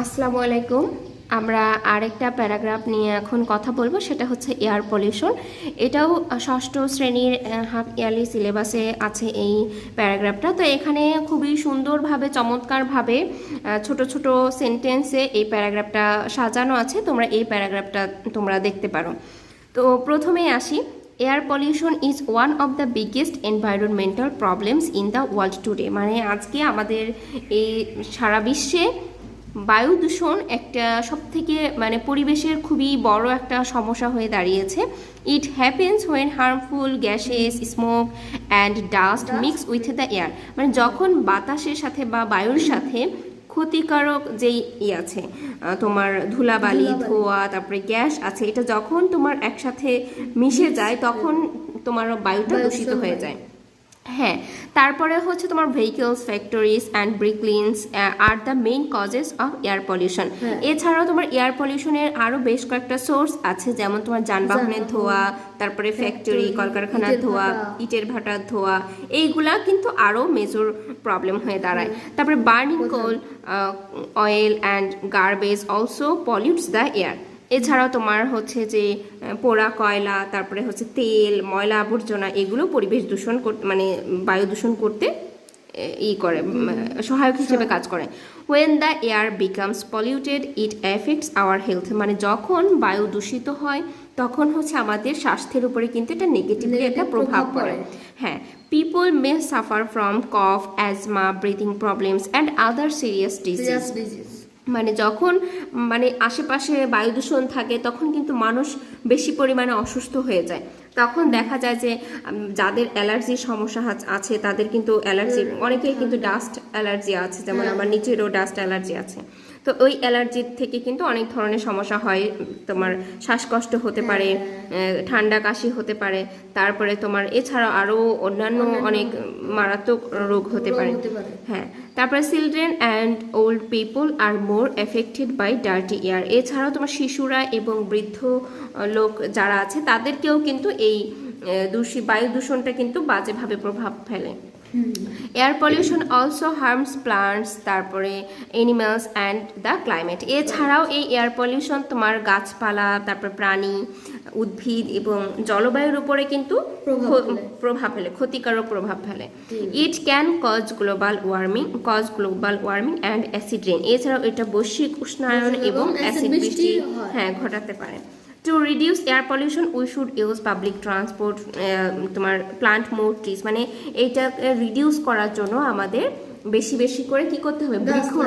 আসসালামু আলাইকুম। আমরা আরেকটা প্যারাগ্রাফ নিয়ে এখন কথা বলবো, সেটা হচ্ছে এয়ার পলিউশন। এটাও ষষ্ঠ শ্রেণীর হাফ ইয়ারলি সিলেবাসে আছে এই প্যারাগ্রাফটা। তো এখানে খুবই সুন্দরভাবে চমৎকারভাবে ছোট ছোট সেন্টেন্সে এই প্যারাগ্রাফটা সাজানো আছে। তোমরা এই প্যারাগ্রাফটা দেখতে পারো। তো প্রথমেই আসি। Air pollution is one of the biggest environmental problems in the world today. মানে আজকে আমাদের এই সারা বিশ্বে বায়ু দূষণ একটা সবথেকে পরিবেশের খুবই বড় একটা সমস্যা হয়ে দাঁড়িয়েছে। It happens when harmful gases, smoke and dust mix with the air. মানে যখন বাতাসের সাথে বা বায়ুর সাথে ক্ষতিকারক যেই আছে তোমার ধুলাবালি, ধোঁয়া, তারপরে গ্যাস আছে, এটা যখন তোমার একসাথে মিশে যায় তখন তোমার বায়ুটা দূষিত হয়ে যায়। হ্যাঁ, তারপরে হচ্ছে তোমার ভেহিকলস, ফ্যাক্টরিজ অ্যান্ড ব্রিকলিনস আর the main causes of air pollution. এছাড়াও তোমার এয়ার পলিউশনের আরও বেশ কয়েকটা সোর্স আছে, যেমন তোমার যানবাহনের ধোঁয়া, তারপরে ফ্যাক্টরি, কলকারখানার ধোঁয়া, ইটের ভাটার ধোঁয়া, এইগুলা কিন্তু আরও মেজর প্রবলেম হয়ে দাঁড়ায়। তারপরে burning coal, oil and garbage also pollutes the air. এছাড়াও তোমার হচ্ছে যে পোড়া কয়লা, তারপরে হচ্ছে তেল, ময়লা আবর্জনা, এগুলো পরিবেশ দূষণ করতে বায়ু দূষণ করতে করে সহায়ক হিসেবে কাজ করে। When the air becomes polluted it affects our health. মানে যখন বায়ু দূষিত হয় তখন হচ্ছে আমাদের স্বাস্থ্যের উপরে কিন্তু এটা নেগেটিভলি একটা প্রভাব পড়ে। হ্যাঁ, people May suffer from cough, asthma, breathing problems and other serious disease. মানে যখন আশেপাশে বায়ু দূষণ থাকে তখন কিন্তু মানুষ বেশি পরিমাণে অসুস্থ হয়ে যায়। তখন দেখা যায় যে যাদের অ্যালার্জির সমস্যা আছে তাদের কিন্তু অ্যালার্জি, অনেকের কিন্তু ডাস্ট অ্যালার্জি আছে, যেমন আমার নিজেরও ডাস্ট অ্যালার্জি আছে। তো ওই অ্যালার্জির থেকে কিন্তু অনেক ধরনের সমস্যা হয়। তোমার শ্বাসকষ্ট হতে পারে, ঠান্ডা কাশি হতে পারে, তারপরে তোমার এছাড়াও আরও অন্যান্য অনেক মারাত্মক রোগ হতে পারে। হ্যাঁ, তারপরে children and old people are more affected by dirty air. এছাড়াও তোমার শিশুরা এবং বৃদ্ধ লোক যারা আছে তাদেরকেও কিন্তু এই বায়ু দূষণটা কিন্তু বাজেভাবে প্রভাব ফেলে। Air pollution also harms plants, তারপরে অ্যানিমালস অ্যান্ড দ্য ক্লাইমেট। এছাড়াও এই এয়ার পলিউশন তোমার গাছপালা, তারপর প্রাণী, উদ্ভিদ এবং জলবায়ুর উপরে কিন্তু প্রভাব ফেলে, ক্ষতিকারক প্রভাব ফেলে। It can cause global warming and acid rain. এছাড়াও এটা বৈশ্বিক উষ্ণায়ন এবং অ্যাসিড বৃষ্টি ঘটাতে পারে। To reduce air pollution, we should use public transport, তোমার plant more trees। মানে এইটা রিডিউস করার জন্য আমাদের বেশি বেশি করে কি করতে হবে, বৃক্ষরোপণ